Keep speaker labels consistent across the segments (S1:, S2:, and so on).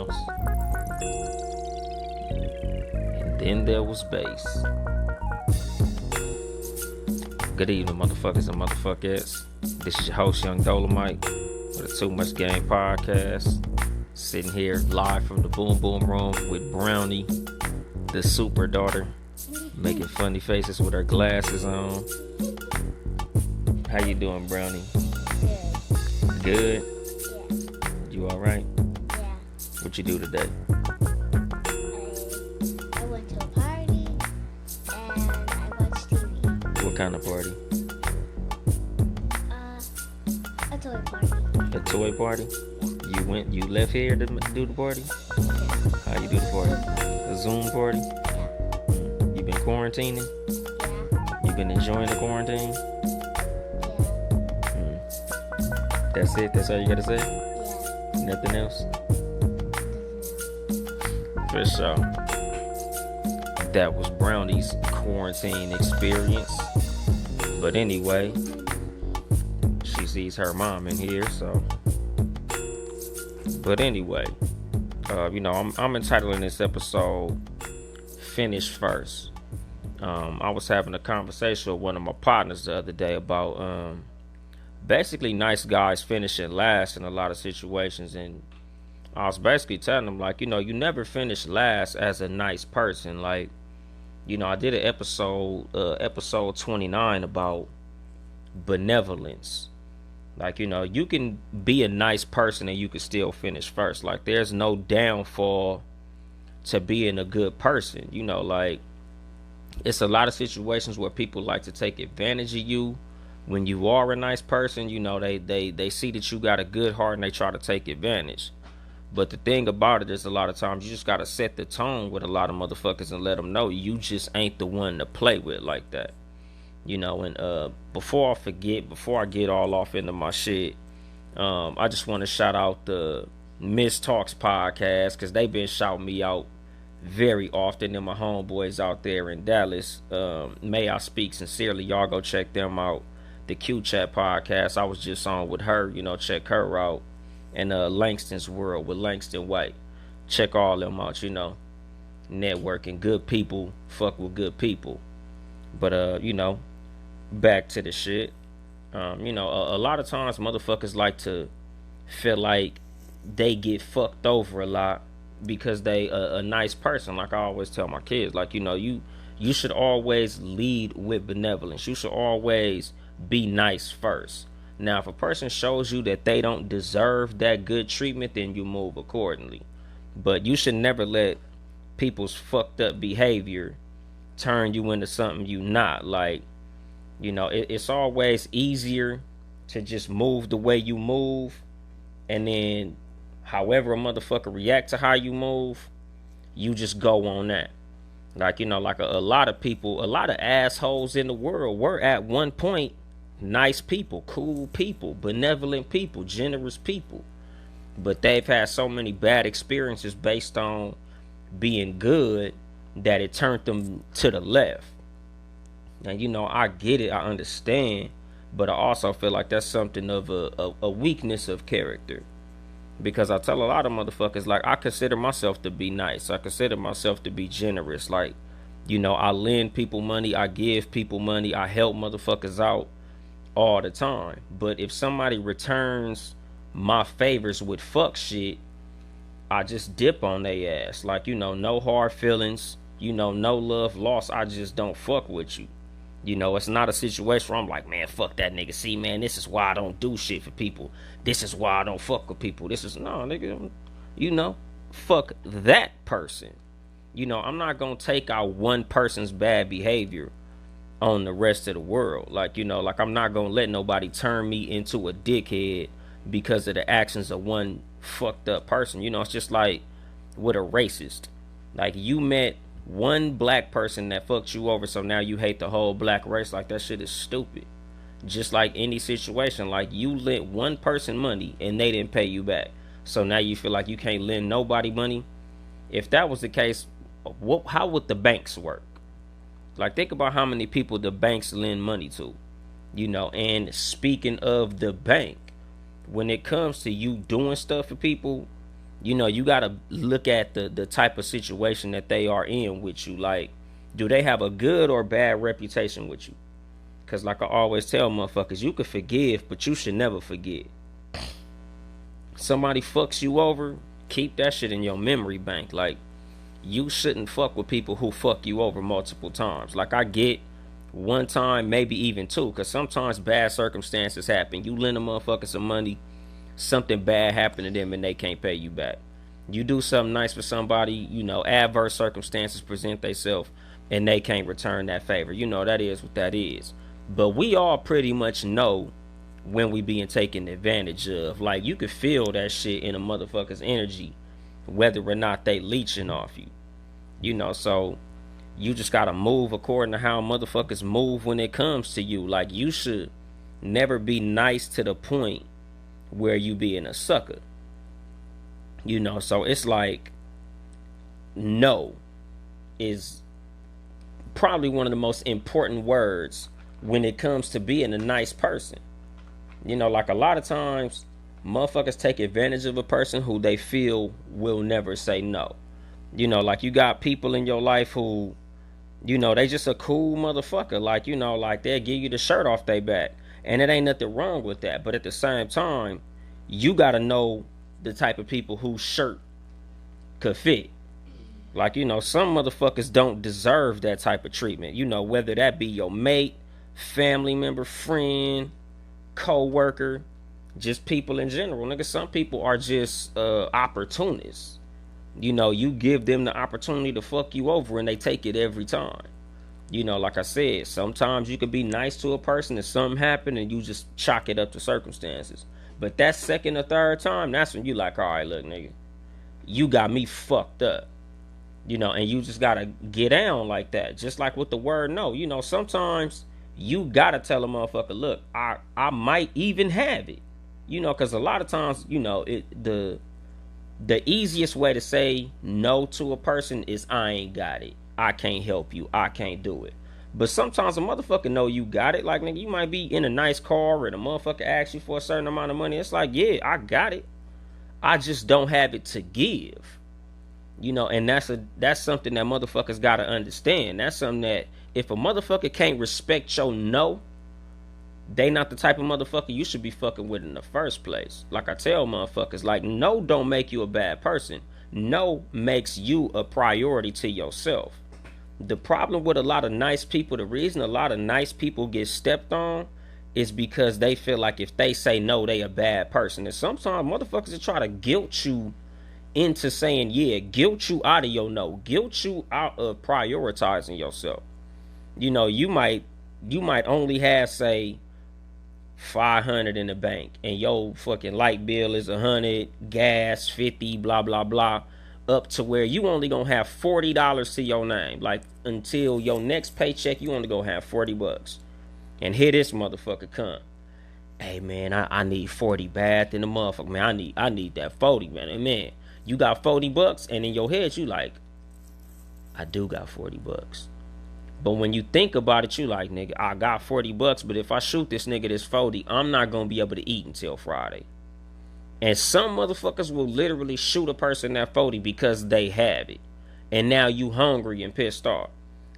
S1: house. And then there was bass. Good evening, motherfuckers and motherfuckers. This is your host, Yung Dolemite, with a Too Much Game podcast. Sitting here live from the Boom Boom Room with Brownie, the super daughter, making funny faces with her glasses on. How you doing, Brownie?
S2: Good.
S1: Good?
S2: Yeah.
S1: You alright?
S2: Yeah.
S1: What you do today?
S2: I went to a party and I watched TV.
S1: What kind of party?
S2: A toy party.
S1: A toy party? You left here to do the party?
S2: Yeah.
S1: How you do the party? A Zoom party?
S2: Yeah.
S1: You been quarantining?
S2: Yeah.
S1: You been enjoying the quarantine?
S2: Yeah.
S1: That's it? That's all you gotta say?
S2: Yeah.
S1: Nothing else? For sure. That was Brownie's quarantine experience. But anyway, she sees her mom in here, so. But anyway, I'm entitling this episode "Finish First." I was having a conversation with one of my partners the other day about basically nice guys finishing last in a lot of situations, and I was basically telling them, like, you never finish last as a nice person. Like, I did an episode 29 about benevolence. Like, you can be a nice person and you can still finish first. Like, there's no downfall to being a good person. Like, it's a lot of situations where people like to take advantage of you when you are a nice person. They see that you got a good heart and they try to take advantage. But the thing about it is, a lot of times you just got to set the tone with a lot of motherfuckers and let them know you just ain't the one to play with like that. And before I forget, before I get all off into my shit, I just want to shout out the Miss Talks podcast, because they've been shouting me out very often, and my homeboys out there in Dallas. May I speak sincerely. Y'all go check them out. The Q Chat podcast, I was just on with her. Check her out. And Langston's World with Langston White. Check all them out. Networking, good people fuck with good people. But back to the shit. A lot of times motherfuckers like to feel like they get fucked over a lot because they a nice person. Like I always tell my kids, like, you should always lead with benevolence. You should always be nice first. Now, if a person shows you that they don't deserve that good treatment, then you move accordingly. But you should never let people's fucked up behavior turn you into something you not. Like, it's always easier to just move the way you move, and then however a motherfucker react to how you move, you just go on that. Like, like a lot of people, a lot of assholes in the world were at one point nice people, cool people, benevolent people, generous people. But they've had so many bad experiences based on being good that it turned them to the left. And I get it, I understand, but I also feel like that's something of a weakness of character. Because I tell a lot of motherfuckers, like, I consider myself to be nice. I consider myself to be generous. Like, I lend people money, I give people money, I help motherfuckers out all the time. But if somebody returns my favors with fuck shit, I just dip on their ass. Like, no hard feelings, no love lost. I just don't fuck with you. It's not a situation where I'm like, man, fuck that nigga. See, man, this is why I don't do shit for people. This is why I don't fuck with people. This is, no, nigga, fuck that person. I'm not gonna take out one person's bad behavior on the rest of the world. Like, like I'm not gonna let nobody turn me into a dickhead because of the actions of one fucked up person. It's just like with a racist. Like, you met one black person that fucked you over, so now you hate the whole black race. Like, that shit is stupid. Just like any situation, like, you lent one person money and they didn't pay you back, so now you feel like you can't lend nobody money. If that was the case, how would the banks work? Like, think about how many people the banks lend money to. And speaking of the bank, when it comes to you doing stuff for people, You gotta look at the type of situation that they are in with you. Like, do they have a good or bad reputation with you? Cause like I always tell motherfuckers, you can forgive, but you should never forget. Somebody fucks you over, keep that shit in your memory bank. Like, you shouldn't fuck with people who fuck you over multiple times. Like, I get one time, maybe even two, because sometimes bad circumstances happen. You lend a motherfucker some money, something bad happened to them, and they can't pay you back. You do something nice for somebody, adverse circumstances present themselves, and they can't return that favor. That is what that is. But we all pretty much know when we being taken advantage of. Like, you could feel that shit in a motherfucker's energy, whether or not they leeching off you. So you just gotta move according to how motherfuckers move when it comes to you. Like, you should never be nice to the point where you being a sucker. So it's like, no is probably one of the most important words when it comes to being a nice person. Like, a lot of times motherfuckers take advantage of a person who they feel will never say no. Like, you got people in your life who, they just a cool motherfucker. Like, like, they'll give you the shirt off their back. And it ain't nothing wrong with that. But at the same time, you gotta know the type of people whose shirt could fit. Like, some motherfuckers don't deserve that type of treatment. Whether that be your mate, family member, friend, co-worker, just people in general. Nigga, some people are just opportunists. You give them the opportunity to fuck you over and they take it every time. Like I said, sometimes you could be nice to a person and something happen and you just chalk it up to circumstances. But that second or third time, that's when you like, all right, look, nigga, you got me fucked up. And you just gotta get down like that. Just like with the word no. Sometimes you gotta tell a motherfucker, look, I might even have it. Because a lot of times, the easiest way to say no to a person is, I ain't got it. I can't help you. I can't do it. But sometimes a motherfucker know you got it. Like, nigga, you might be in a nice car and a motherfucker asks you for a certain amount of money. It's like, yeah, I got it. I just don't have it to give. And that's something that motherfuckers gotta understand. That's something that if a motherfucker can't respect your no, they not the type of motherfucker you should be fucking with in the first place. Like I tell motherfuckers, like, no don't make you a bad person. No makes you a priority to yourself. The problem with a lot of nice people, the reason a lot of nice people get stepped on is because they feel like if they say no, they a bad person. And sometimes motherfuckers will try to guilt you into saying yeah, guilt you out of your no, guilt you out of prioritizing yourself. You might only have, say, 500 in the bank and your fucking light bill is 100, gas 50, blah blah blah, up to where you only gonna have $40 to your name. Like, until your next paycheck, you only gonna have $40. And here this motherfucker come, hey man, I need 40 bad in the motherfucker, man. I need that 40, man. And man, you got $40, and in your head you like, I do got $40. But when you think about it, you like, nigga, I got $40, but if I shoot this nigga this 40, I'm not gonna be able to eat until Friday. And some motherfuckers will literally shoot a person that 40 because they have it. And now you hungry and pissed off.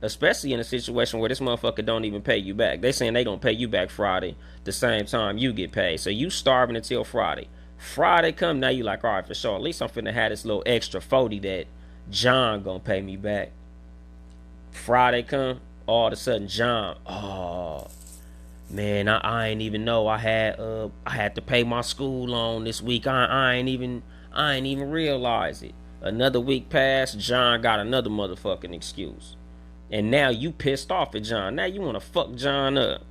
S1: Especially in a situation where this motherfucker don't even pay you back. They saying they gonna pay you back Friday the same time you get paid. So you starving until Friday. Friday come, now you like, all right, for sure, at least I'm finna have this little extra 40 that John gonna pay me back. Friday come, all of a sudden John, oh man, I ain't even know I had to pay my school loan this week. I ain't even realize it. Another week passed, John got another motherfucking excuse. And now you pissed off at John. Now you wanna fuck John up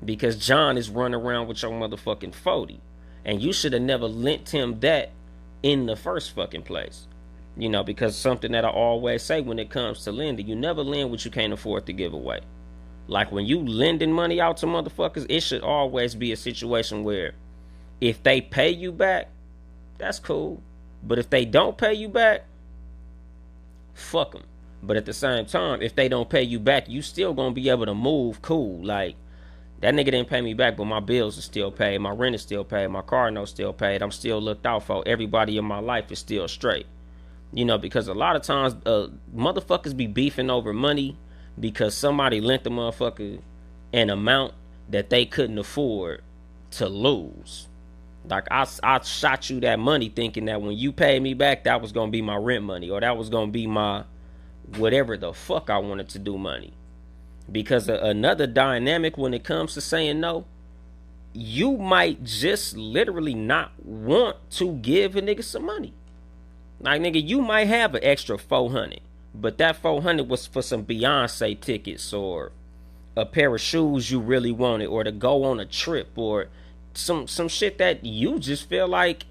S1: because John is running around with your motherfucking 40. And you should have never lent him that in the first fucking place. Because something that I always say when it comes to lending, you never lend what you can't afford to give away. Like, when you lending money out to motherfuckers, it should always be a situation where if they pay you back, that's cool. But if they don't pay you back, fuck them. But at the same time, if they don't pay you back, you still gonna be able to move cool. Like, That nigga didn't pay me back, but my bills are still paid, my rent is still paid, my car note still paid, I'm still looked out for. Everybody in my life is still straight. Because a lot of times motherfuckers be beefing over money because somebody lent the motherfucker an amount that they couldn't afford to lose. Like I shot you that money thinking that when you paid me back, that was gonna be my rent money, or that was gonna be my whatever the fuck I wanted to do money. Because another dynamic when it comes to saying no, you might just literally not want to give a nigga some money. Like, nigga, you might have an extra 400, but that 400 was for some Beyonce tickets or a pair of shoes you really wanted, or to go on a trip, or some shit that you just feel like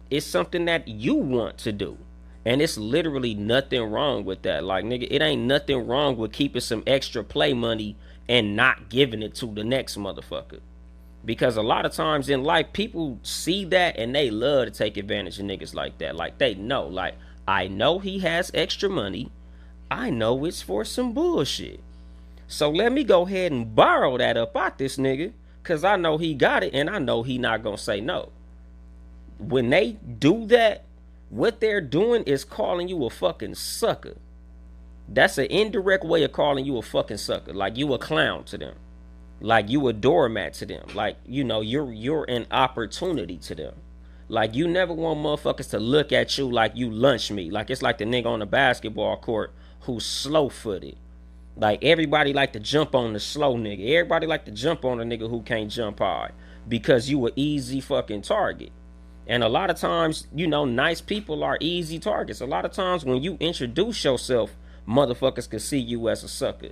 S1: it's something that you want to do. And it's literally nothing wrong with that. Like, nigga, it ain't nothing wrong with keeping some extra play money and not giving it to the next motherfucker. Because a lot of times in life, people see that and they love to take advantage of niggas like that. Like, they know, like, I know he has extra money. I know it's for some bullshit. So let me go ahead and borrow that up out this nigga, because I know he got it and I know he not going to say no. When they do that, what they're doing is calling you a fucking sucker. That's an indirect way of calling you a fucking sucker. Like, you a clown to them. Like, you a doormat to them. Like, you're an opportunity to them. Like, you never want motherfuckers to look at you like you lunch meat. Like, it's like the nigga on the basketball court who's slow-footed. Like, everybody like to jump on the slow nigga. Everybody like to jump on a nigga who can't jump hard, because you an easy fucking target. And a lot of times, nice people are easy targets. A lot of times when you introduce yourself, motherfuckers can see you as a sucker.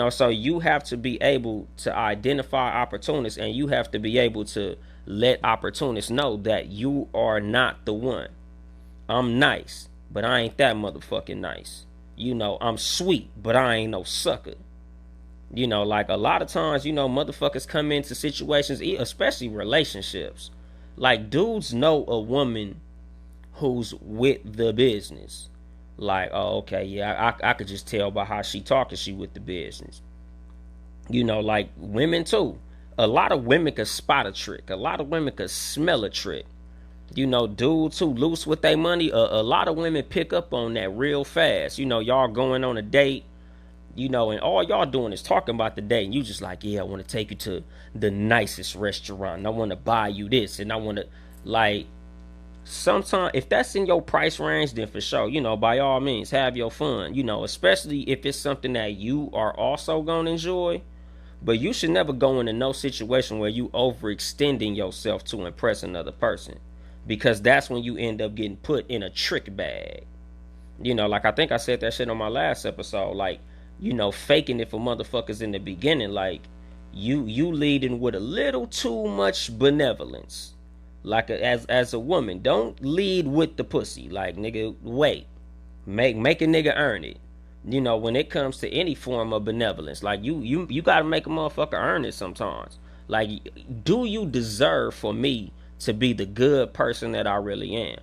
S1: So you have to be able to identify opportunists, and you have to be able to let opportunists know that you are not the one. I'm nice, but I ain't that motherfucking nice. I'm sweet, but I ain't no sucker. Like, a lot of times, motherfuckers come into situations, especially relationships. Like, dudes know a woman who's with the business. Like, oh, okay, yeah, I could just tell by how she talking, she with the business. Like, women too. A lot of women could spot a trick. A lot of women could smell a trick. Dudes who loose with their money, a lot of women pick up on that real fast. Y'all going on a date, and all y'all doing is talking about the date, and you just like, yeah, I want to take you to the nicest restaurant, and I want to buy you this, and I want to, like, sometimes if that's in your price range, then for sure, by all means, have your fun, especially if it's something that you are also gonna enjoy. But you should never go into no situation where you overextending yourself to impress another person, because that's when you end up getting put in a trick bag. Like, I think I said that shit on my last episode. Like, faking it for motherfuckers in the beginning. Like, you leading with a little too much benevolence. Like, as a woman, don't lead with the pussy. Like, nigga, wait, make a nigga earn it. When it comes to any form of benevolence, like, you gotta make a motherfucker earn it sometimes. Like, do you deserve for me to be the good person that I really am?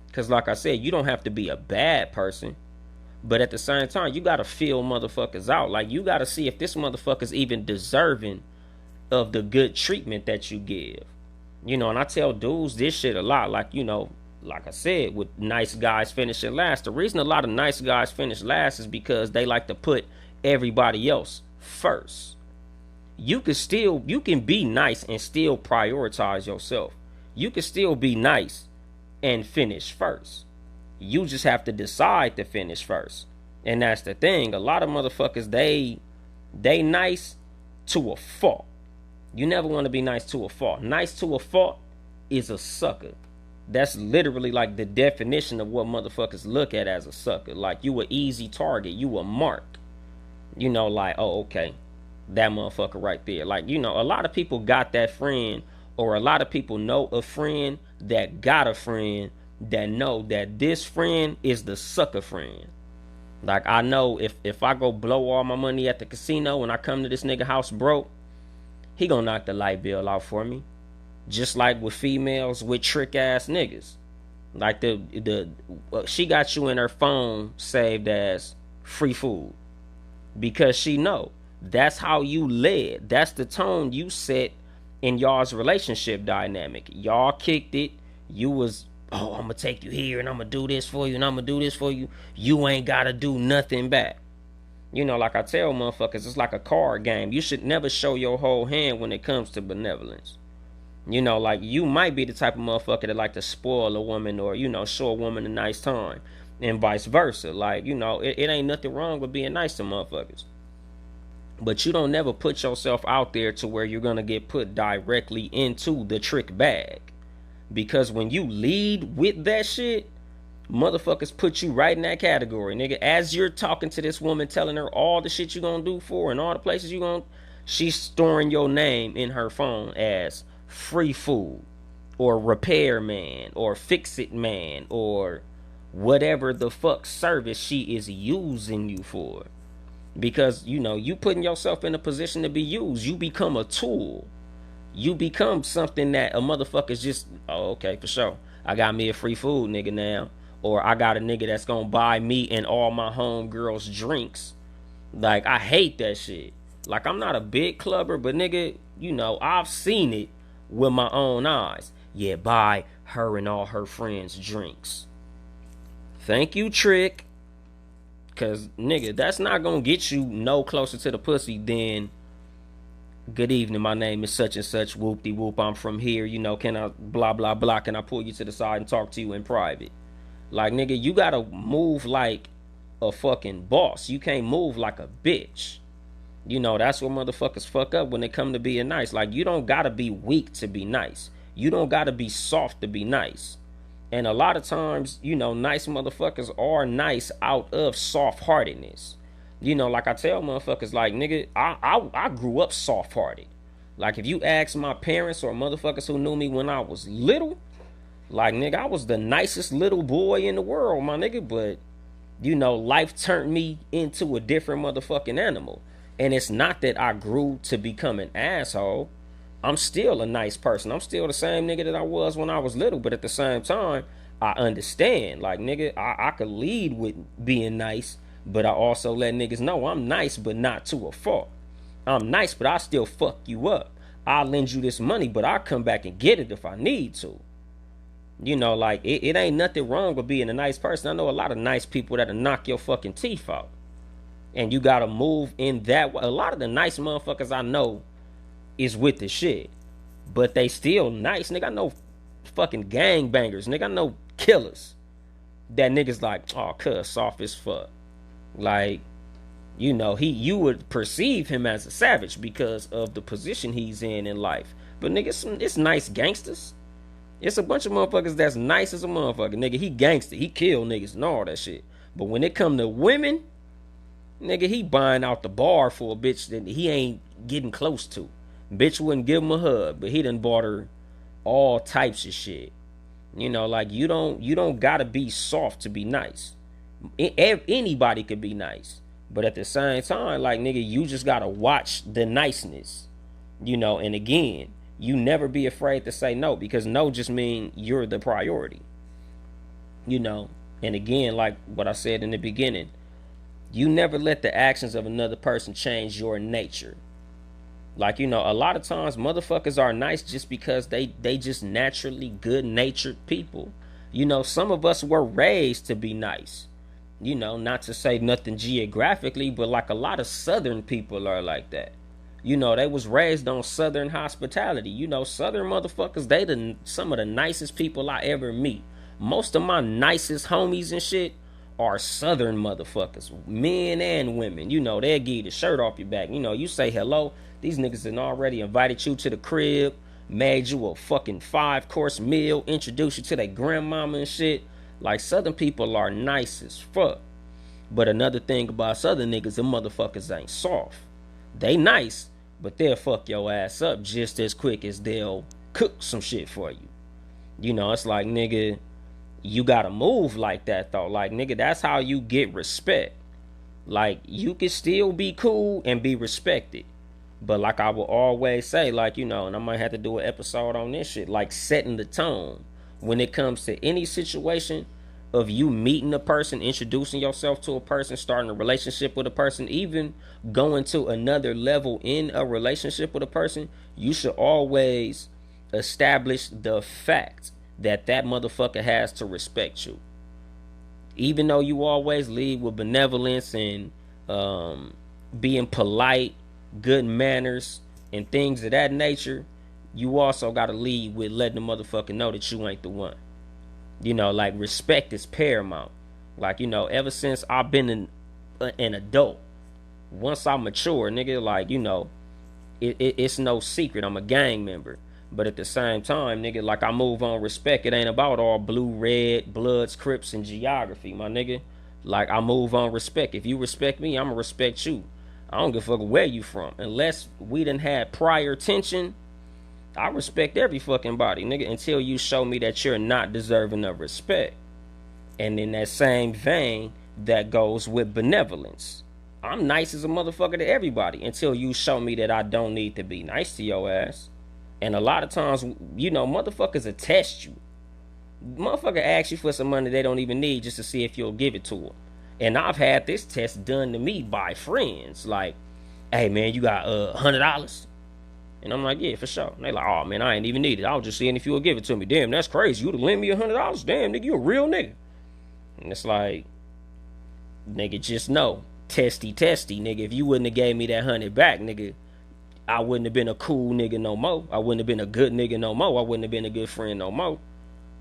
S1: Because, like I said, you don't have to be a bad person, but at the same time, you gotta feel motherfuckers out. Like, you gotta see if this motherfucker's even deserving of the good treatment that you give. And I tell dudes this shit a lot. Like, like I said, with nice guys finishing last, the reason a lot of nice guys finish last is because they like to put everybody else first. You can be nice and still prioritize yourself. You can still be nice and finish first. You just have to decide to finish first. And that's the thing. A lot of motherfuckers, they nice to a fault. You never want to be nice to a fault. Nice to a fault is a sucker. That's literally like the definition of what motherfuckers look at as a sucker. Like, you an easy target. You a mark. Like, oh, okay, that motherfucker right there. Like, a lot of people got that friend, or a lot of people know a friend that got a friend that know that this friend is the sucker friend. Like, I know if I go blow all my money at the casino and I come to this nigga house broke, he gonna knock the light bill out for me. Just like with females with trick ass niggas. Like, she got you in her phone saved as free food, because she know That's how you led. That's the tone you set in y'all's relationship dynamic. Y'all kicked it. You was, oh, I'm gonna take you here and I'm gonna do this for you and I'm gonna do this for you. You ain't gotta do nothing back. You know, like I tell motherfuckers, it's like a card game. You should never show your whole hand when it comes to benevolence. You know, like you might be the type of motherfucker that like to spoil a woman or, you know, show a woman a nice time. And vice versa. Like, you know, it ain't nothing wrong with being nice to motherfuckers. But you don't never put yourself out there to where you're gonna get put directly into the trick bag. Because when you lead with that shit, motherfuckers put you right in that category, nigga. As you're talking to this woman, telling her all the shit you gonna do for her and all the places you gonna, she's storing your name in her phone as free food or repair man or fix it man or whatever the fuck service she is using you for. Because, you know, you putting yourself in a position to be used. You become a tool. You become something that a motherfucker's just, oh, okay, for sure. I got me a free food nigga now. Or I got a nigga that's gonna buy me and all my homegirls drinks. Like, I hate that shit. Like, I'm not a big clubber, but nigga, you know, I've seen it with my own eyes. Yeah, buy her and all her friends drinks. Thank you, Trick. Cause nigga, that's not gonna get you no closer to the pussy than good evening, my name is such and such, whoop de whoop, I'm from here, you know, can I blah blah blah, can I pull you to the side and talk to you in private? Like nigga, you gotta move like a fucking boss. You can't move like a bitch. You know, that's what motherfuckers fuck up when they come to being nice. Like you don't gotta be weak to be nice. You don't gotta be soft to be nice. And a lot of times, you know, nice motherfuckers are nice out of soft-heartedness. You know, like I tell motherfuckers, like, nigga, I grew up soft-hearted. Like, if you ask my parents or motherfuckers who knew me when I was little, like, nigga, I was the nicest little boy in the world, my nigga. But, you know, life turned me into a different motherfucking animal. And it's not that I grew to become an asshole. I'm still a nice person. I'm still the same nigga that I was when I was little. But at the same time, I understand. Like, nigga, I could lead with being nice. But I also let niggas know I'm nice, but not to a fault. I'm nice, but I still fuck you up. I'll lend you this money, but I'll come back and get it if I need to. You know, like, it ain't nothing wrong with being a nice person. I know a lot of nice people that'll knock your fucking teeth out. And you gotta move in that way. A lot of the nice motherfuckers I know is with the shit. But they still nice. Nigga, I know fucking gangbangers. Nigga, I know killers. That niggas like, oh, cuz, soft as fuck. Like, you know, you would perceive him as a savage because of the position he's in life. But nigga, it's nice gangsters. It's a bunch of motherfuckers that's nice as a motherfucker. Nigga, he gangster. He kill niggas and all that shit. But when it come to women, nigga, he buying out the bar for a bitch that he ain't getting close to. Bitch wouldn't give him a hug, but he done bought her all types of shit. You know, like you don't gotta be soft to be nice. Anybody could be nice, but at the same time, like nigga, you just gotta watch the niceness. You know, and again, you never be afraid to say no because no just mean you're the priority. You know, and again, like what I said in the beginning, you never let the actions of another person change your nature. Like, you know, a lot of times motherfuckers are nice just because they just naturally good natured people. You know, some of us were raised to be nice. You know, not to say nothing geographically, but like a lot of southern people are like that. You know, they was raised on southern hospitality. You know, southern motherfuckers, some of the nicest people I ever meet. Most of my nicest homies and shit are southern motherfuckers, men and women. You know, they'll give you the shirt off your back. You know, you say hello, these niggas had already invited you to the crib, made you a fucking 5-course meal, introduced you to their grandmama and shit. Like, southern people are nice as fuck. But another thing about southern niggas, them motherfuckers ain't soft. They nice, but they'll fuck your ass up just as quick as they'll cook some shit for you. You know, it's like, nigga, you gotta move like that though. Like, nigga, that's how you get respect. Like, you can still be cool and be respected. But like I will always say, like, you know, and I might have to do an episode on this shit, like setting the tone. When it comes to any situation, of you meeting a person, introducing yourself to a person, starting a relationship with a person, even going to another level in a relationship with a person, you should always establish the fact that that motherfucker has to respect you. Even though you always lead with benevolence and being polite, good manners, and things of that nature, you also got to lead with letting the motherfucker know that you ain't the one. You know, like respect is paramount. Like, you know, ever since I've been an adult, once I mature, nigga, like, you know, it's no secret I'm a gang member. But at the same time, nigga, like I move on respect. It ain't about all blue, red, bloods, crips, and geography, my nigga. Like I move on respect. If you respect me, I'ma respect you. I don't give a fuck where you from. Unless we done had prior tension, I respect every fucking body, nigga, until you show me that you're not deserving of respect. And in that same vein, that goes with benevolence. I'm nice as a motherfucker to everybody until you show me that I don't need to be nice to your ass. And a lot of times, you know, motherfuckers will test you. Motherfucker asks you for some money they don't even need just to see if you'll give it to them. And I've had this test done to me by friends. Like, hey man, you got $100? And I'm like, yeah, for sure. And they like, oh man, I ain't even need it. I was just seeing if you would give it to me. Damn, that's crazy. You would lend me $100? Damn, nigga, you a real nigga. And it's like, nigga, just know, testy, nigga. If you wouldn't have gave me that 100 back, nigga, I wouldn't have been a cool nigga no more. I wouldn't have been a good nigga no more. I wouldn't have been a good friend no more.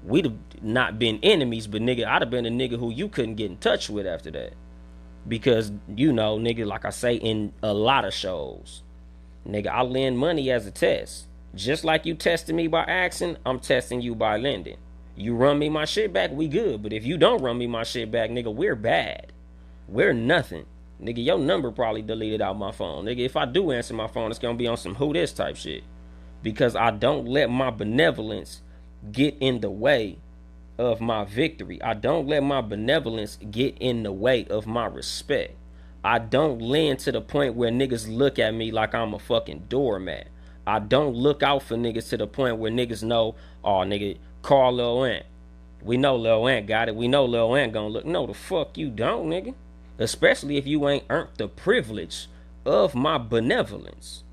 S1: We'd have not been enemies, but nigga, I'd have been a nigga who you couldn't get in touch with after that. Because, you know, nigga, like I say in a lot of shows, nigga, I lend money as a test. Just like you testing me by asking, I'm testing you by lending. You run me my shit back, we good. But if you don't run me my shit back, nigga, we're bad. We're nothing. Nigga, your number probably deleted out my phone. Nigga, if I do answer my phone, it's gonna be on some who this type shit. Because I don't let my benevolence get in the way of my victory. I don't let my benevolence get in the way of my respect. I don't lend to the point where niggas look at me like I'm a fucking doormat. I don't look out for niggas to the point where niggas know, oh nigga, call Lil Ant. We know Lil Ant got it. We know Lil Ant gonna look. No, the fuck you don't, nigga. Especially if you ain't earned the privilege of my benevolence.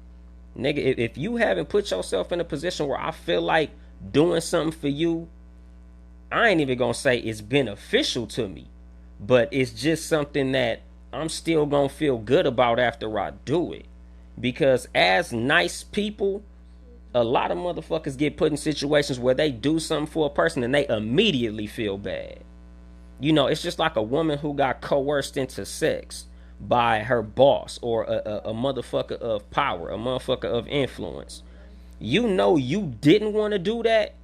S1: Nigga, if you haven't put yourself in a position where I feel like doing something for you, I ain't even gonna say it's beneficial to me, but it's just something that I'm still gonna feel good about after I do it. Because as nice people, a lot of motherfuckers get put in situations where they do something for a person and they immediately feel bad. You know, it's just like a woman who got coerced into sex by her boss or a motherfucker of power, a motherfucker of influence. You know you didn't want to do that,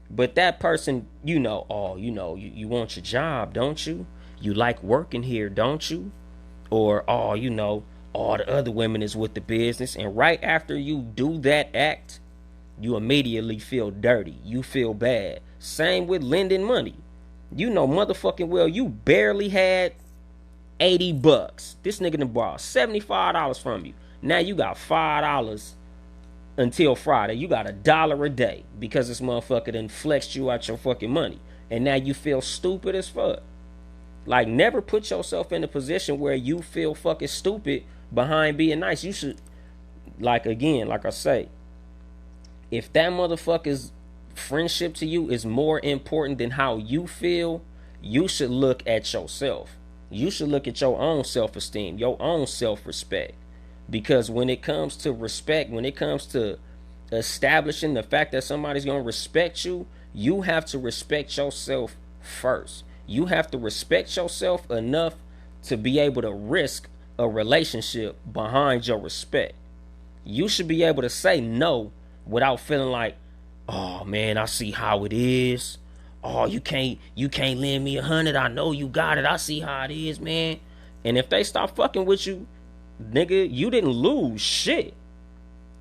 S1: but that person, you know, oh, you want your job, don't you? You like working here, don't you? Or, oh, you know, all the other women is with the business. And right after you do that act, you immediately feel dirty. You feel bad. Same with lending money. You know motherfucking well you barely had $80. This nigga done borrowed $75 from you. Now you got $5 until Friday. You got $1 a day because this motherfucker done flexed you out your fucking money. And now you feel stupid as fuck. Like, never put yourself in a position where you feel fucking stupid behind being nice. You should, like, again, like I say, if that motherfucker's friendship to you is more important than how you feel, you should look at yourself. You should look at your own self-esteem, your own self-respect. Because when it comes to respect, when it comes to establishing the fact that somebody's going to respect you, you have to respect yourself first. You have to respect yourself enough to be able to risk a relationship behind your respect. You should be able to say no without feeling like, oh man, I see how it is. Oh, you can't lend me 100. I know you got it. I see how it is, man. And if they stop fucking with you, nigga, you didn't lose shit.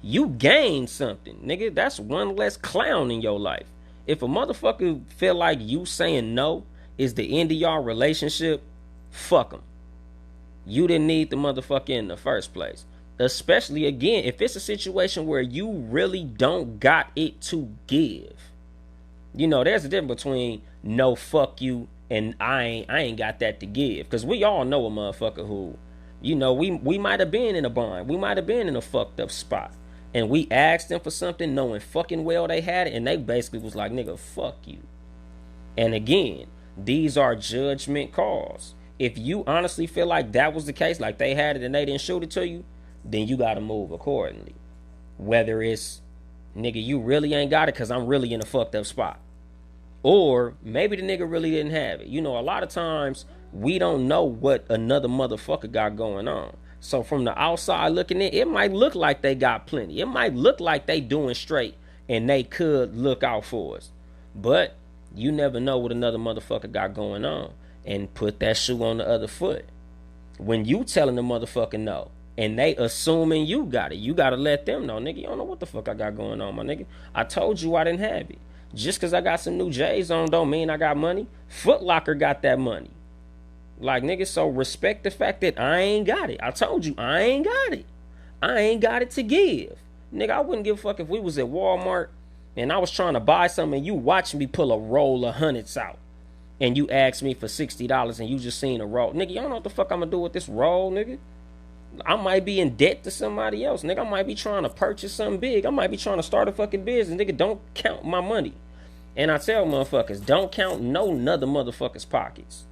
S1: You gained something, nigga. That's one less clown in your life. If a motherfucker feel like you saying no is the end of y'all relationship, fuck them. You didn't need the motherfucker in the first place. Especially, again, if it's a situation where you really don't got it to give. You know, there's a difference between no fuck you and I ain't got that to give. Cause we all know a motherfucker who, we might have been in a bind. We might have been in a fucked up spot. And we asked them for something knowing fucking well they had it, and they basically was like, nigga, fuck you. And again, these are judgment calls. If you honestly feel like that was the case, like they had it and they didn't shoot it to you, then you gotta move accordingly. Whether it's, nigga, you really ain't got it because I'm really in a fucked up spot. Or maybe the nigga really didn't have it. A lot of times we don't know what another motherfucker got going on. So from the outside looking in, it might look like they got plenty. It might look like they doing straight and they could look out for us. But you never know what another motherfucker got going on. And put that shoe on the other foot. When you telling the motherfucker no, and they assuming you got it, you gotta let them know, nigga, you don't know what the fuck I got going on, my nigga. I told you I didn't have it. Just cause I got some new J's on don't mean I got money. Foot Locker got that money. Like, nigga, so respect the fact that I ain't got it. I told you I ain't got it. I ain't got it to give. Nigga, I wouldn't give a fuck if we was at Walmart and I was trying to buy something and you watching me pull a roll of hundreds out. And you asked me for $60 and you just seen a roll. Nigga, you don't know what the fuck I'm gonna do with this roll, nigga. I might be in debt to somebody else. Nigga, I might be trying to purchase something big. I might be trying to start a fucking business. Nigga, don't count my money. And I tell motherfuckers, don't count no nother motherfucker's pockets.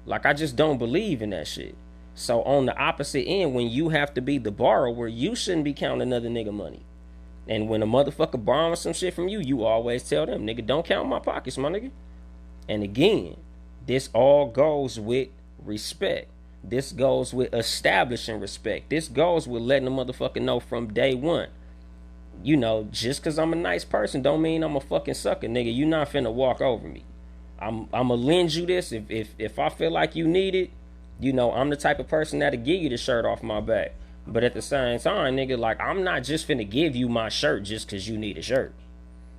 S1: Like, I just don't believe in that shit. So on the opposite end, when you have to be the borrower, you shouldn't be counting another nigga money. And when a motherfucker borrowing some shit from you, you always tell them, nigga, don't count my pockets, my nigga. And again, this all goes with respect. This goes with establishing respect. This goes with letting the motherfucker know from day one. Just cause I'm a nice person don't mean I'm a fucking sucker, nigga. You not finna walk over me. I'ma lend you this if I feel like you need it. I'm the type of person that'll give you the shirt off my back. But at the same time, nigga, like, I'm not just finna give you my shirt just cause you need a shirt.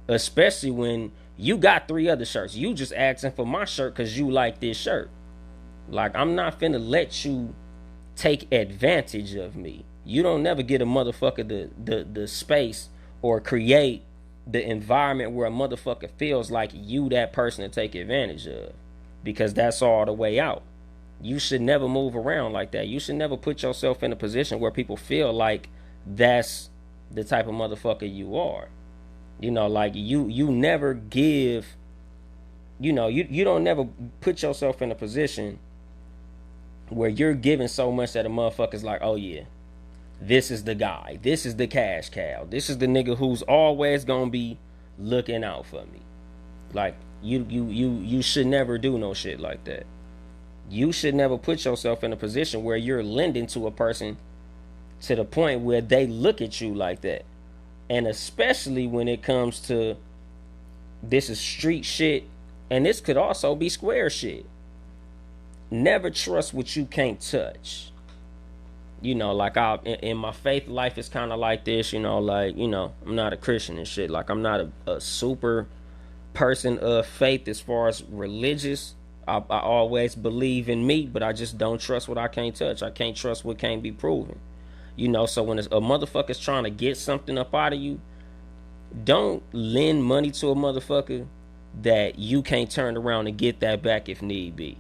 S1: Especially when you got 3 other shirts. You just asking for my shirt cause you like this shirt. Like, I'm not finna let you take advantage of me. You don't never get a motherfucker the space or create the environment where a motherfucker feels like you that person to take advantage of. Because that's all the way out. You should never move around like that. You should never put yourself in a position where people feel like that's the type of motherfucker you are. Like, you never give, you don't never put yourself in a position where you're giving so much that a motherfucker's like, oh yeah, this is the guy. This is the cash cow. This is the nigga who's always gonna be looking out for me. Like, you should never do no shit like that. You should never put yourself in a position where you're lending to a person to the point where they look at you like that. And especially when it comes to, this is street shit, and this could also be square shit. Never trust what you can't touch. Like, in my faith life, it's kind of like this, I'm not a Christian and shit. Like, I'm not a super person of faith as far as religious. I always believe in me, but I just don't trust what I can't touch. I can't trust what can't be proven. So when a motherfucker's trying to get something up out of you, don't lend money to a motherfucker that you can't turn around and get that back if need be.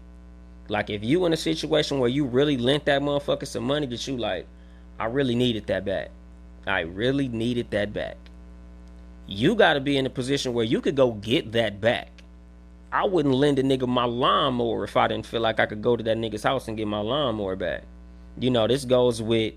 S1: Like, if you in a situation where you really lent that motherfucker some money that you like, I really needed that back. I really needed that back. You got to be in a position where you could go get that back. I wouldn't lend a nigga my lawnmower if I didn't feel like I could go to that nigga's house and get my lawnmower back. This goes with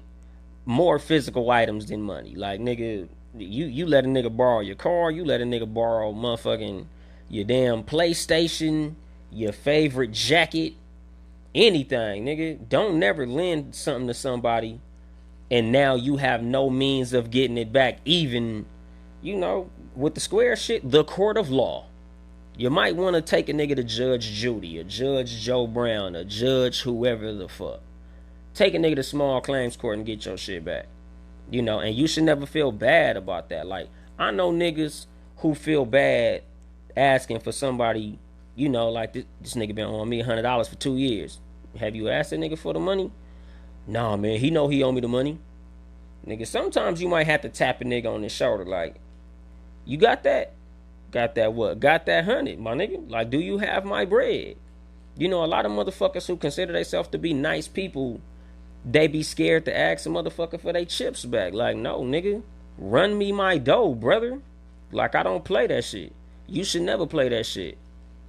S1: more physical items than money. Like, nigga, you let a nigga borrow your car, you let a nigga borrow motherfucking your damn PlayStation, your favorite jacket, anything, nigga. Don't never lend something to somebody and now you have no means of getting it back. Even, with the square shit, the court of law. You might want to take a nigga to Judge Judy, or Judge Joe Brown, or Judge whoever the fuck. Take a nigga to small claims court and get your shit back. And you should never feel bad about that. Like, I know niggas who feel bad asking for somebody, like this nigga been on me $100 for 2 years. Have you asked that nigga for the money? Nah, man, he know he owe me the money. Nigga, sometimes you might have to tap a nigga on his shoulder like, you got that? Got that what? Got that 100, my nigga? Like, do you have my bread? You know, a lot of motherfuckers who consider themselves to be nice people, they be scared to ask a motherfucker for their chips back. Like, no, nigga, run me my dough, brother. Like, I don't play that shit. You should never play that shit.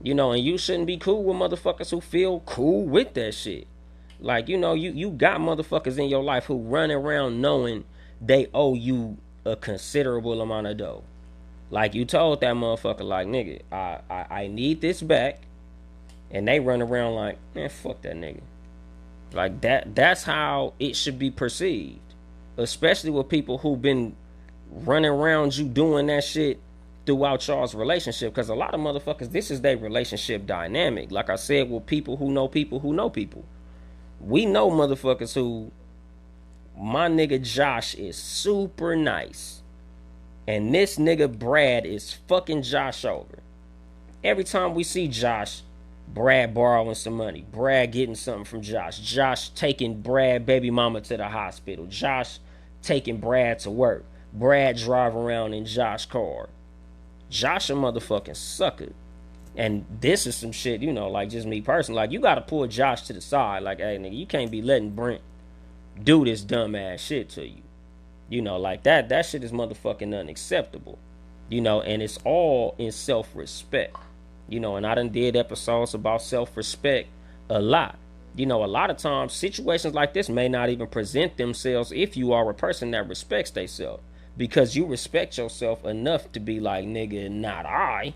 S1: You know, and you shouldn't be cool with motherfuckers who feel cool with that shit. Like, you know, you got motherfuckers in your life who run around knowing they owe you a considerable amount of dough. Like, you told that motherfucker, like, nigga, I need this back. And they run around like, man, fuck that nigga. Like, that's how it should be perceived. Especially with people who been running around you doing that shit throughout y'all's relationship. Because a lot of motherfuckers, this is their relationship dynamic. Like I said, with people who know people who know people. We know motherfuckers who, my nigga Josh is super nice. And this nigga Brad is fucking Josh over. Every time we see Josh, Brad borrowing some money, Brad getting something from Josh, Josh taking Brad baby mama to the hospital, Josh taking Brad to work, Brad driving around in Josh's car. Josh a motherfucking sucker. And this is some shit, you know, like just me personally. Like, you gotta pull Josh to the side. Like, hey, nigga, you can't be letting Brent do this dumb ass shit to you. You know, like that shit is motherfucking unacceptable. You know, and it's all in self-respect. You know, and I done did episodes about self-respect a lot. You know, a lot of times situations like this may not even present themselves if you are a person that respects themselves. Because you respect yourself enough to be like, nigga, not I.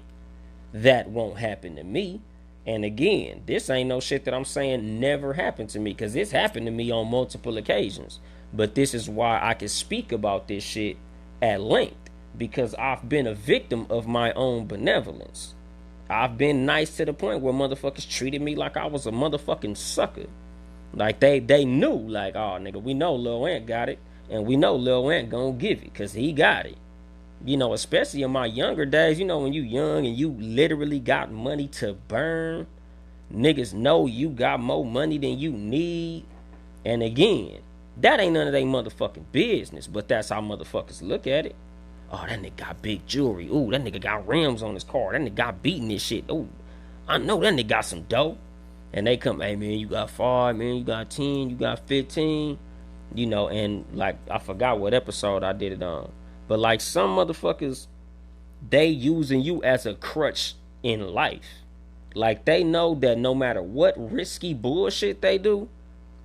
S1: That won't happen to me. And again, this ain't no shit that I'm saying never happened to me, because it's happened to me on multiple occasions. But this is why I can speak about this shit at length, because I've been a victim of my own benevolence. I've been nice to the point where motherfuckers treated me like I was a motherfucking sucker. Like they knew, like, oh nigga, we know Lil Ant got it, and we know Lil Ant gonna give it, cause he got it. You know, especially in my younger days, you know, when you young and you literally got money to burn, niggas know you got more money than you need. And again, that ain't none of they motherfucking business, but that's how motherfuckers look at it. Oh, that nigga got big jewelry. Ooh, that nigga got rims on his car. That nigga got beating this shit. Ooh, I know that nigga got some dough. And they come, hey man, you got 5, man, you got 10, you got 15. You know, and like, I forgot what episode I did it on. But like, some motherfuckers, they using you as a crutch in life. Like, they know that no matter what risky bullshit they do,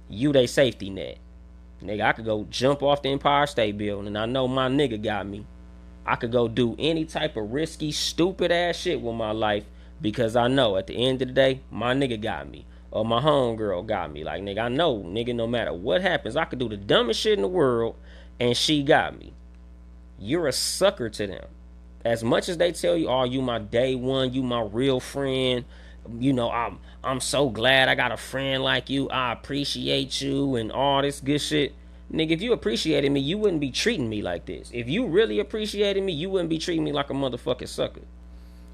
S1: you they safety net. Nigga, I could go jump off the Empire State Building and I know my nigga got me. I could go do any type of risky, stupid ass shit with my life, because I know at the end of the day, my nigga got me. Or my homegirl got me. Like, nigga, I know, nigga, no matter what happens, I could do the dumbest shit in the world and she got me. You're a sucker to them. As much as they tell you, oh, you my day one, you my real friend, you know, I'm so glad I got a friend like you, I appreciate you and all this good shit. Nigga, if you appreciated me, you wouldn't be treating me like this. If you really appreciated me, you wouldn't be treating me like a motherfucking sucker.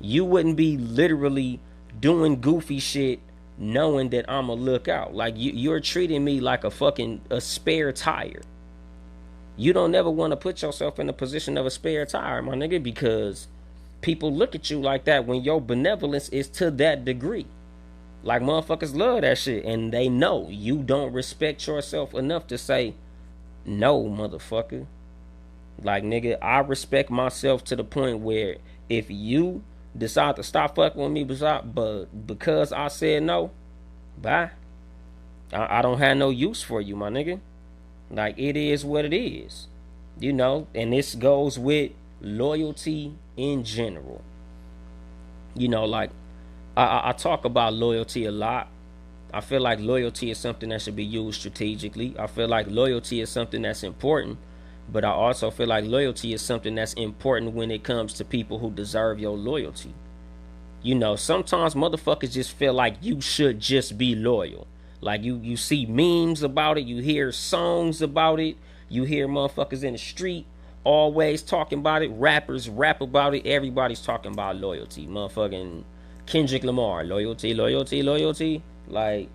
S1: You wouldn't be literally doing goofy shit knowing that I'ma look out. Like, you're treating me like a spare tire. You don't ever want to put yourself in the position of a spare tire, my nigga, because people look at you like that when your benevolence is to that degree. Like, motherfuckers love that shit, and they know you don't respect yourself enough to say, no, motherfucker. Like, nigga, I respect myself to the point where if you decide to stop fucking with me but because I said no, bye. I don't have no use for you, my nigga. Like, it is what it is. You know, and this goes with loyalty in general. You know, like, I talk about loyalty a lot. I feel like loyalty is something that should be used strategically. I feel like loyalty is something that's important. But I also feel like loyalty is something that's important when it comes to people who deserve your loyalty. You know, sometimes motherfuckers just feel like you should just be loyal. Like, you see memes about it, you hear songs about it, you hear motherfuckers in the street always talking about it, rappers rap about it, everybody's talking about loyalty. Motherfucking Kendrick Lamar, loyalty, loyalty, loyalty. Like,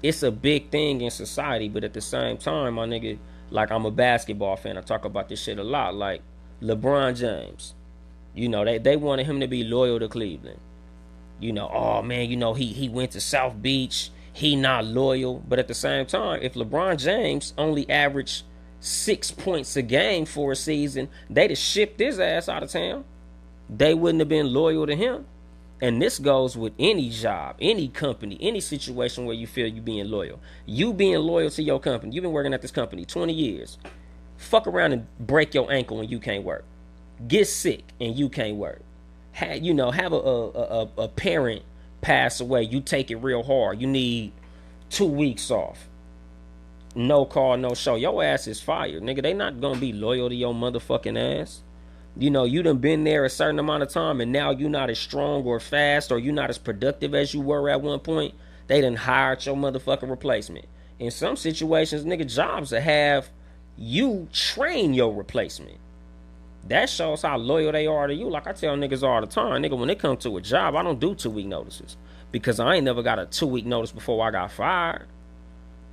S1: it's a big thing in society, but at the same time, my nigga, like, I'm a basketball fan, I talk about this shit a lot. Like, LeBron James, you know, they wanted him to be loyal to Cleveland. Oh man, he went to South Beach. He not loyal. But at the same time, if LeBron James only averaged 6 points a game for a season, they'd have shipped his ass out of town. They wouldn't have been loyal to him. And this goes with any job, any company, any situation where you feel you being loyal. You being loyal to your company. You've been working at this company 20 years. Fuck around and break your ankle and you can't work. Get sick and you can't work. Have a parent pass away. You take it real hard. You need 2 weeks off. No call, no show. Your ass is fired, nigga. They not gonna be loyal to your motherfucking ass. You done been there a certain amount of time and now you not as strong or fast or you not as productive as you were at one point. They done hired your motherfucking replacement. In some situations, nigga, jobs that have you train your replacement. That shows how loyal they are to you. Like I tell niggas all the time, nigga, when it comes to a job, I don't do 2-week notices. Because I ain't never got a 2-week notice before I got fired.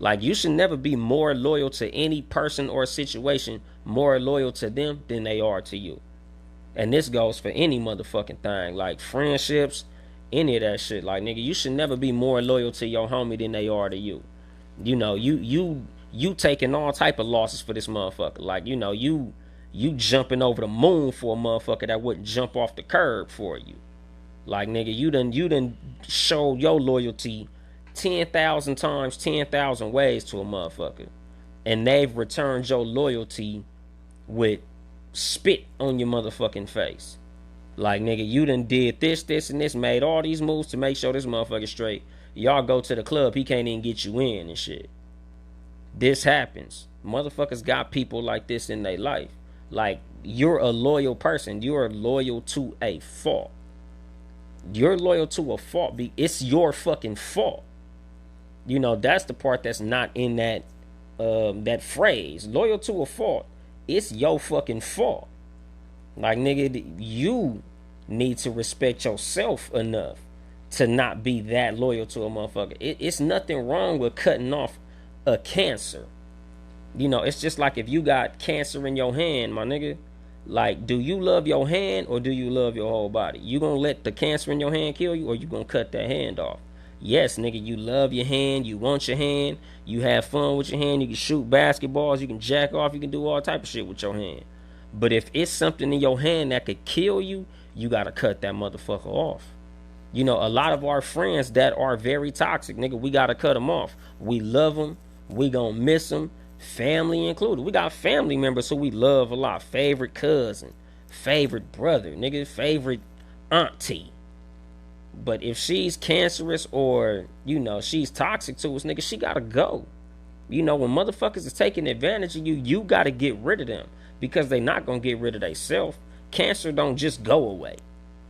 S1: Like, you should never be more loyal to any person or situation, more loyal to them than they are to you. And this goes for any motherfucking thing, like friendships, any of that shit. Like, nigga, you should never be more loyal to your homie than they are to you. You taking all type of losses for this motherfucker. Like, you jumping over the moon for a motherfucker that wouldn't jump off the curb for you. Like, nigga, you done showed your loyalty 10,000 times, 10,000 ways to a motherfucker. And they've returned your loyalty with spit on your motherfucking face. Like, nigga, you done did this, and this, made all these moves to make sure this motherfucker straight. Y'all go to the club, he can't even get you in and shit. This happens. Motherfuckers got people like this in their life. Like, you're a loyal person. You're loyal to a fault. You're loyal to a fault. It's your fucking fault. That's the part that's not in that phrase. Loyal to a fault. It's your fucking fault. Like, nigga, you need to respect yourself enough to not be that loyal to a motherfucker. It's nothing wrong with cutting off a cancer. It's just like if you got cancer in your hand, my nigga. Like, do you love your hand or do you love your whole body? You gonna let the cancer in your hand kill you or you gonna cut that hand off? Yes, nigga, you love your hand, you want your hand, you have fun with your hand, you can shoot basketballs, you can jack off, you can do all type of shit with your hand. But if it's something in your hand that could kill you, you gotta cut that motherfucker off. A lot of our friends that are very toxic, nigga, we gotta cut them off. We love them, we gonna miss them, family included. We got family members who we love a lot. Favorite cousin, favorite brother, nigga, favorite auntie. But if she's cancerous or, she's toxic to us, nigga, she gotta go. When motherfuckers is taking advantage of you, you gotta get rid of them. Because they not gonna get rid of themselves. Cancer don't just go away.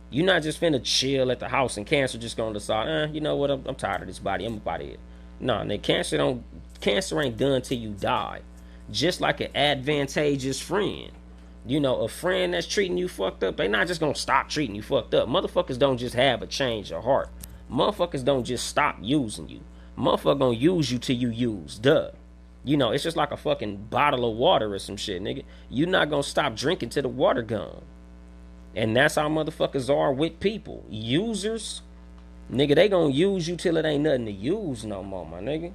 S1: You're not just finna chill at the house and cancer just gonna decide, you know what, I'm tired of this body, I'm about it. Nah, nigga, cancer ain't done till you die. Just like an advantageous friend. A friend that's treating you fucked up, they not just gonna stop treating you fucked up. Motherfuckers don't just have a change of heart. Motherfuckers don't just stop using you. Motherfucker gonna use you till you use. Duh. It's just like a fucking bottle of water or some shit, nigga. You not gonna stop drinking till the water gone. And that's how motherfuckers are with people. Users, nigga, they gonna use you till it ain't nothing to use no more, my nigga.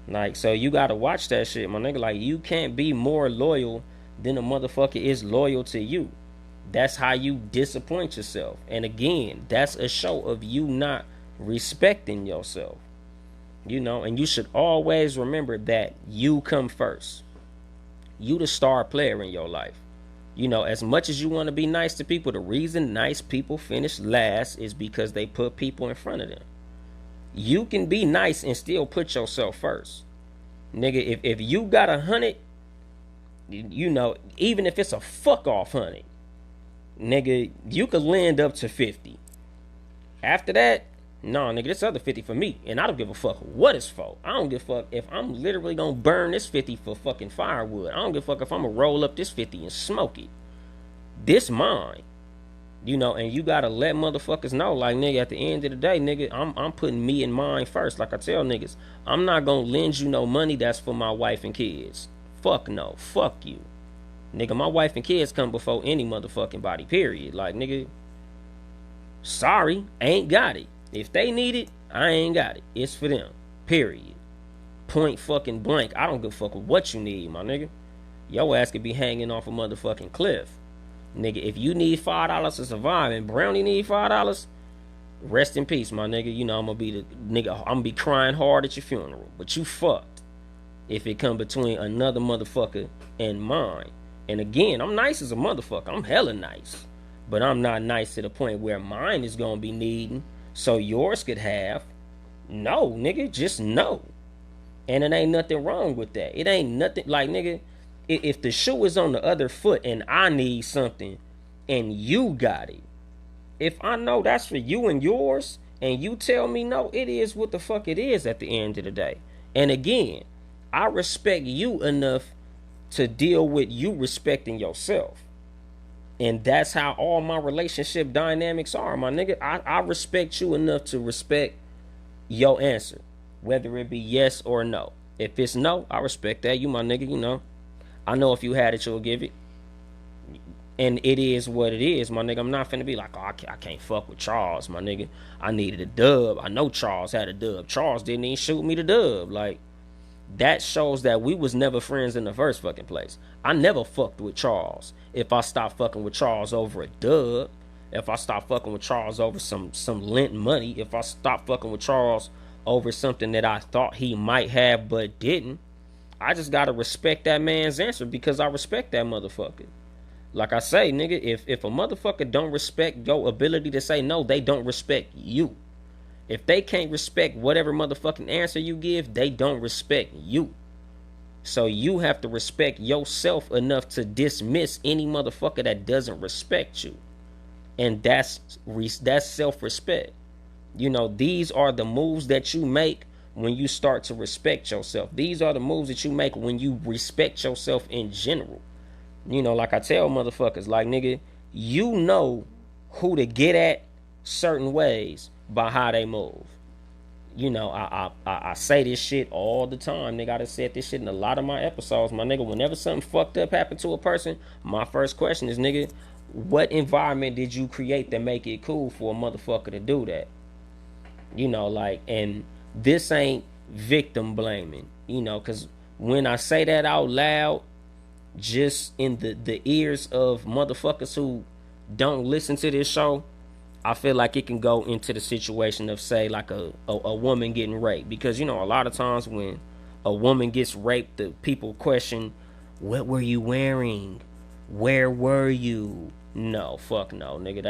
S1: Like, so you gotta watch that shit, my nigga. Like, you can't be more loyal than a motherfucker is loyal to you. That's how you disappoint yourself. And again, that's a show of you not respecting yourself. And you should always remember that you come first. You the star player in your life. As much as you want to be nice to people, the reason nice people finish last is because they put people in front of them. You can be nice and still put yourself first. Nigga, if you got 100, even if it's a fuck off 100, nigga, you could lend up to 50. After that, no, nigga, this other 50 for me. And I don't give a fuck what it's for. I don't give a fuck if I'm literally gonna burn this 50 for fucking firewood. I don't give a fuck if I'm gonna roll up this 50 and smoke it. This mine. And you gotta let motherfuckers know, like, nigga, at the end of the day, nigga, I'm putting me and mine first. Like I tell niggas, I'm not gonna lend you no money that's for my wife and kids. Fuck no. Fuck you. Nigga, my wife and kids come before any motherfucking body, period. Like, nigga, Sorry, ain't got it. If they need it, I ain't got it. It's for them. Period. Point fucking blank. I don't give a fuck with what you need, my nigga. Your ass could be hanging off a motherfucking cliff. Nigga, if you need $5 to survive and Brownie need $5, rest in peace, my nigga. You know I'm gonna be the nigga. I'm gonna be crying hard at your funeral. But you fucked if it come between another motherfucker and mine. And again, I'm nice as a motherfucker. I'm hella nice. But I'm not nice to the point where mine is gonna be needing so yours could have. No, nigga, just no. And it ain't nothing wrong with that. It ain't nothing like, nigga, if the shoe is on the other foot and I need something and you got it, if I know that's for you and yours and you tell me no, it is what the fuck it is at the end of the day. And again, I respect you enough to deal with you respecting yourself. And that's how all my relationship dynamics are, my nigga. I respect you enough to respect your answer, whether it be yes or no. If it's no, I respect that. You my nigga, you know. I know if you had it, you'll give it. And it is what it is, my nigga. I'm not finna be like, oh, I can't fuck with Charles, my nigga. I needed a dub. I know Charles had a dub. Charles didn't even shoot me the dub. Like, that shows that we was never friends in the first fucking place. I never fucked with Charles. If I stopped fucking with Charles over a dub, if I stopped fucking with Charles over some lent money, if I stopped fucking with Charles over something that I thought he might have but didn't, I just gotta respect that man's answer because I respect that motherfucker. Like I say, nigga, if a motherfucker don't respect your ability to say no, they don't respect you. If they can't respect whatever motherfucking answer you give, they don't respect you. So you have to respect yourself enough to dismiss any motherfucker that doesn't respect you. And that's self-respect. You know, these are the moves that you make when you start to respect yourself. These are the moves that you make when you respect yourself in general. You know, like I tell motherfuckers, like, nigga, you know who to get at certain ways by how they move. You know, I say this shit all the time, nigga. I done said this shit in a lot of my episodes, my nigga. Whenever something fucked up happened to a person, my first question is, nigga, what environment did you create that make it cool for a motherfucker to do that? You know, like, and this ain't victim blaming, you know, because when I say that out loud, just in the ears of motherfuckers who don't listen to this show, I feel like it can go into the situation of, say, like a woman getting raped. Because, you know, a lot of times when a woman gets raped, the people question, what were you wearing? Where were you? No, fuck no, nigga.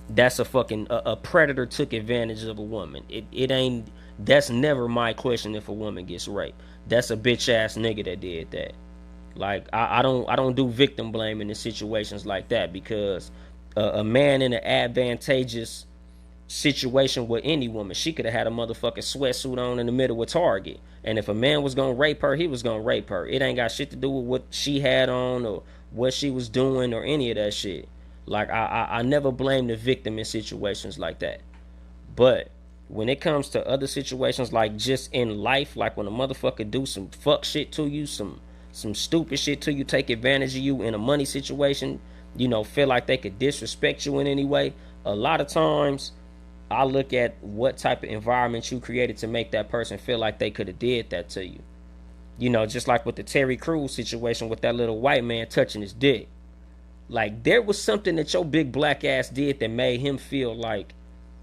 S1: That's a fucking, a predator took advantage of a woman. It ain't, that's never my question if a woman gets raped. That's a bitch ass nigga that did that. Like, I don't do victim blaming in situations like that, because a man in an advantageous situation with any woman, she could have had a motherfucking sweatsuit on in the middle of Target, and if a man was gonna rape her, he was gonna rape her. It ain't got shit to do with what she had on or what she was doing or any of that shit. Like, I never blame the victim in situations like that. But when it comes to other situations, like just in life, like when a motherfucker do some fuck shit to you, some stupid shit to you, take advantage of you in a money situation, you know, feel like they could disrespect you in any way, a lot of times I look at what type of environment you created to make that person feel like they could have did that to you. You know, just like with the Terry Crews situation with that little white man touching his dick. Like, there was something that your big black ass did that made him feel like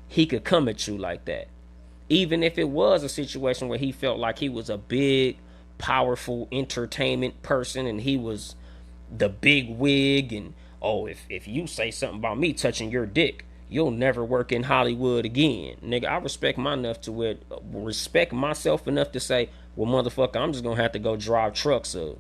S1: he could come at you like that. Even if it was a situation where he felt like he was a big, powerful entertainment person and he was the big wig, and oh, if you say something about me touching your dick, you'll never work in Hollywood again. Nigga, I respect myself enough to say, well, motherfucker, I'm just gonna have to go drive trucks or,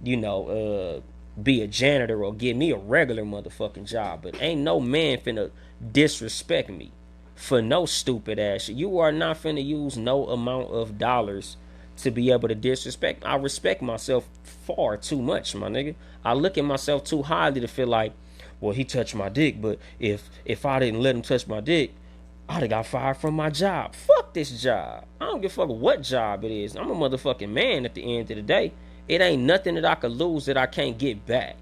S1: you know, be a janitor or give me a regular motherfucking job. But ain't no man finna disrespect me for no stupid ass shit. You are not finna use no amount of dollars to be able to disrespect. I respect myself far too much, my nigga. I look at myself too highly to feel like, well, he touched my dick, but if I didn't let him touch my dick, I'd have got fired from my job. Fuck this job. I don't give a fuck what job it is. I'm a motherfucking man at the end of the day. It ain't nothing that I could lose that I can't get back.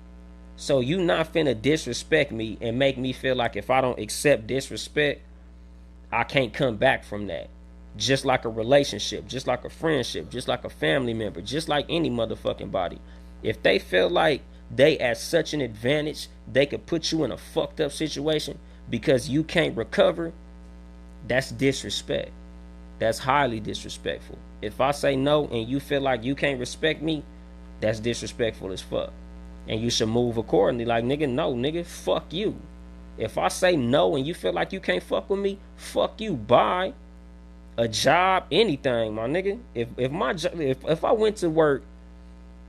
S1: So you not finna disrespect me and make me feel like if I don't accept disrespect, I can't come back from that. Just like a relationship, just like a friendship, just like a family member, just like any motherfucking body. If they feel like they at such an advantage, they could put you in a fucked up situation because you can't recover, that's disrespect. That's highly disrespectful. If I say no and you feel like you can't respect me, that's disrespectful as fuck. And you should move accordingly. Like, nigga, no, nigga, fuck you. If I say no and you feel like you can't fuck with me, fuck you. Bye. A job, anything, my nigga. If I went to work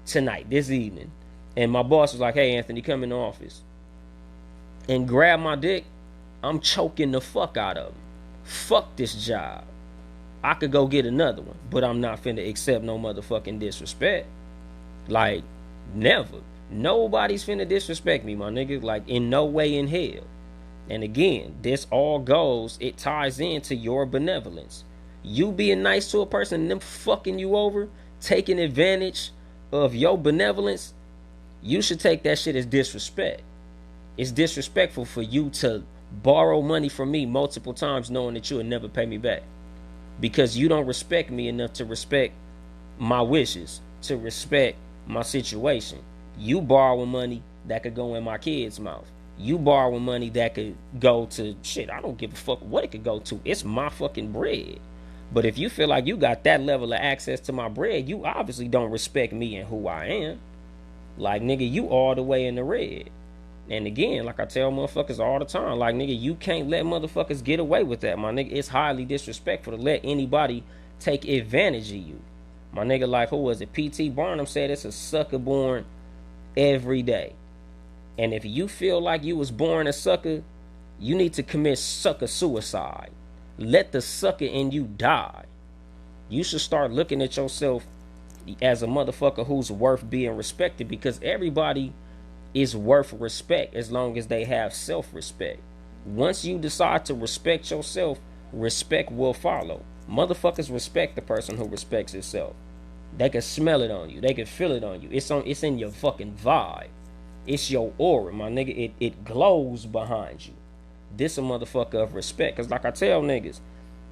S1: tonight, this evening, and my boss was like, "Hey, Anthony, come in the office," and grab my dick, I'm choking the fuck out of him. Fuck this job. I could go get another one, but I'm not finna accept no motherfucking disrespect. Like, never. Nobody's finna disrespect me, my nigga. Like, in no way in hell. And again, this all goes, it ties into your benevolence. You being nice to a person and them fucking you over, taking advantage of your benevolence, you should take that shit as disrespect. It's disrespectful for you to borrow money from me multiple times knowing that you'll never pay me back. Because you don't respect me enough to respect my wishes, to respect my situation. You borrowing money that could go in my kid's mouth. You borrowing money that could go to shit. I don't give a fuck what it could go to. It's my fucking bread. But if you feel like you got that level of access to my bread, you obviously don't respect me and who I am. Like, nigga, you all the way in the red. And again, like I tell motherfuckers all the time, like, nigga, you can't let motherfuckers get away with that, my nigga. It's highly disrespectful to let anybody take advantage of you. My nigga, like, who was it? P.T. Barnum said it's a sucker born every day. And if you feel like you was born a sucker, you need to commit sucker suicide. Let the sucker in you die. You should start looking at yourself as a motherfucker who's worth being respected, because everybody is worth respect as long as they have self-respect. Once you decide to respect yourself, respect will follow. Motherfuckers respect the person who respects himself. They can smell it on you. They can feel it on you. It's in your fucking vibe. It's your aura, my nigga. It glows behind you. This a motherfucker of respect. Cause like I tell niggas,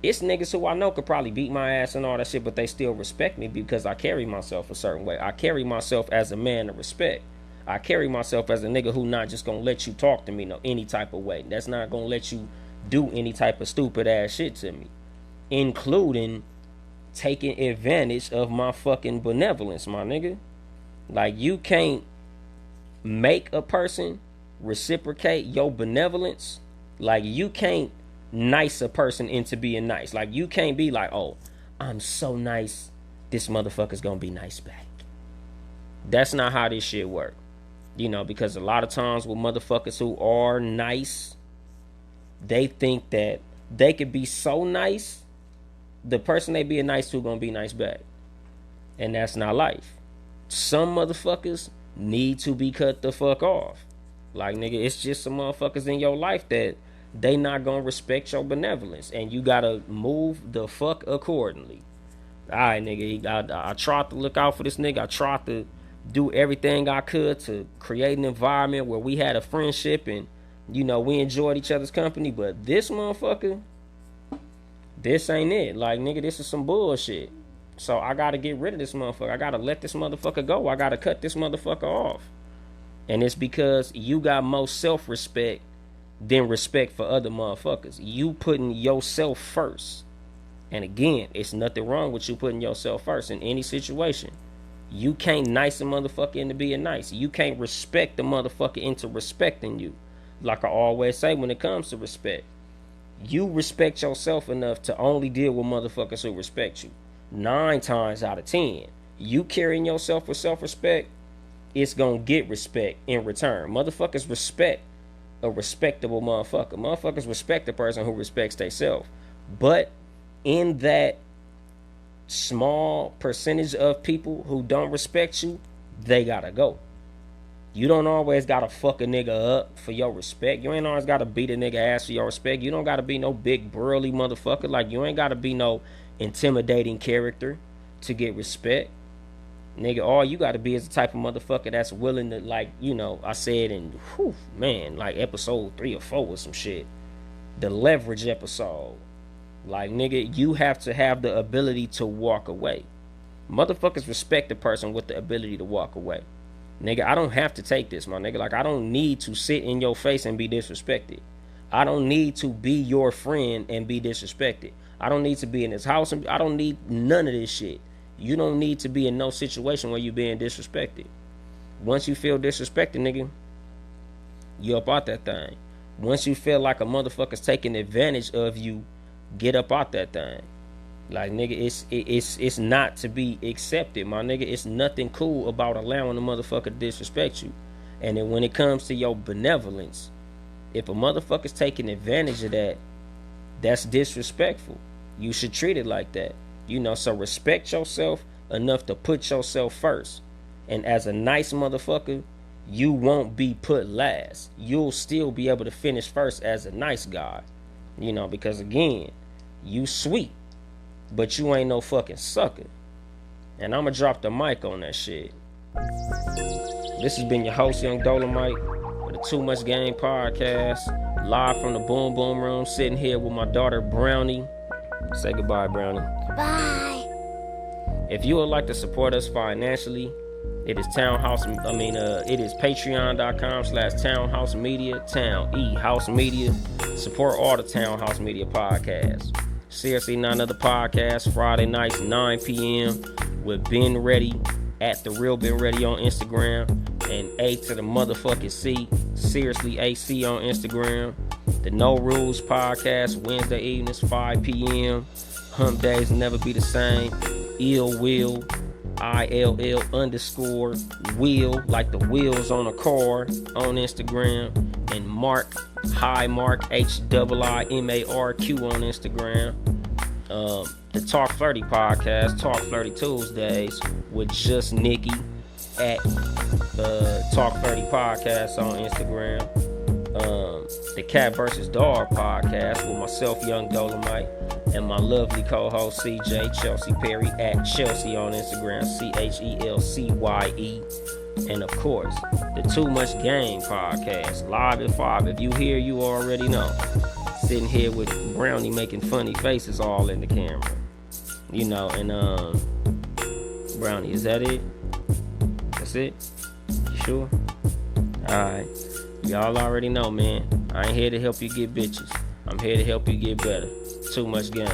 S1: it's niggas who I know could probably beat my ass and all that shit, but they still respect me because I carry myself a certain way. I carry myself as a man of respect. I carry myself as a nigga who not just gonna let you talk to me no any type of way. That's not gonna let you do any type of stupid ass shit to me, including taking advantage of my fucking benevolence, my nigga. Like, you can't make a person reciprocate your benevolence. Like, you can't nice a person into being nice. Like, you can't be like, oh, I'm so nice, this motherfucker's gonna be nice back. That's not how this shit work. You know, because a lot of times with motherfuckers who are nice, they think that they could be so nice, the person they being nice to gonna be nice back. And that's not life. Some motherfuckers need to be cut the fuck off. Like, nigga, it's just some motherfuckers in your life that they not gonna respect your benevolence, and you gotta move the fuck accordingly. Alright, nigga, I tried to look out for this nigga. I tried to do everything I could to create an environment where we had a friendship and, you know, we enjoyed each other's company. But this motherfucker, this ain't it. Like, nigga, this is some bullshit. So I gotta get rid of this motherfucker. I gotta let this motherfucker go. I gotta cut this motherfucker off. And it's because you got more self-respect than respect for other motherfuckers. You putting yourself first. And again, it's nothing wrong with you putting yourself first in any situation. You can't nice a motherfucker into being nice. You can't respect the motherfucker into respecting you. Like I always say when it comes to respect, you respect yourself enough to only deal with motherfuckers who respect you. 9 times out of 10, you carrying yourself with self-respect, it's gonna get respect in return. Motherfuckers respect a respectable motherfucker. Motherfuckers respect the person who respects themselves. But in that small percentage of people who don't respect you, they gotta go. You don't always gotta fuck a nigga up for your respect. You ain't always gotta beat a nigga ass for your respect. You don't gotta be no big burly motherfucker. Like, you ain't gotta be no intimidating character to get respect. Nigga, all you gotta be is the type of motherfucker that's willing to, like, I said in, man, like episode 3 or 4 or some shit, the leverage episode. Like, nigga, you have to have the ability to walk away. Motherfuckers respect the person with the ability to walk away. Nigga, I don't have to take this, my nigga. Like, I don't need to sit in your face and be disrespected. I don't need to be your friend and be disrespected. I don't need to be in this house. I don't need none of this shit. You don't need to be in no situation where you being disrespected. Once you feel disrespected, nigga, you up out that thing. Once you feel like a motherfucker's taking advantage of you, get up out that thing. Like, nigga, it's not to be accepted, my nigga. It's nothing cool about allowing a motherfucker to disrespect you. And then when it comes to your benevolence, if a motherfucker's taking advantage of that, that's disrespectful. You should treat it like that. So respect yourself enough to put yourself first. And as a nice motherfucker, you won't be put last. You'll still be able to finish first as a nice guy. Because again, you sweet, but you ain't no fucking sucker. And I'ma drop the mic on that shit. This has been your host, Yung Dolemite, with the Too Much Game podcast, live from the Boom Boom Room, sitting here with my daughter Brownie. Say goodbye, Brownie.
S2: Bye.
S1: If you would like to support us financially, it is it is patreon.com/townhouse media, House Media. Support all the Townhouse Media podcasts. Seriously, none other podcasts, Friday nights, 9 p.m. with Ben Ready at The Real Ben Ready on Instagram, and A to the motherfucking C, Seriously AC on Instagram. The No Rules podcast, Wednesday evenings, 5 p.m. Hump Days Never Be the Same. Ill Will, ILL_Wheel, like the wheels on a car, on Instagram. And Mark HIIMARQ on Instagram. The Talk Flirty podcast, Talk Flirty Tuesdays with just Nikki at Talk Flirty podcast on Instagram. The Cat vs. Dog podcast with myself, Yung Dolemite, and my lovely co-host CJ Chelsea Perry at Chelsea on Instagram, CHELCYE. And of course, the Too Much Game podcast, live at 5. If you hear, you already know. Sitting here with Brownie making funny faces all in the camera. And Brownie, is that it? That's it? You sure? Alright. Y'all already know, man. I ain't here to help you get bitches. I'm here to help you get better. Too much game.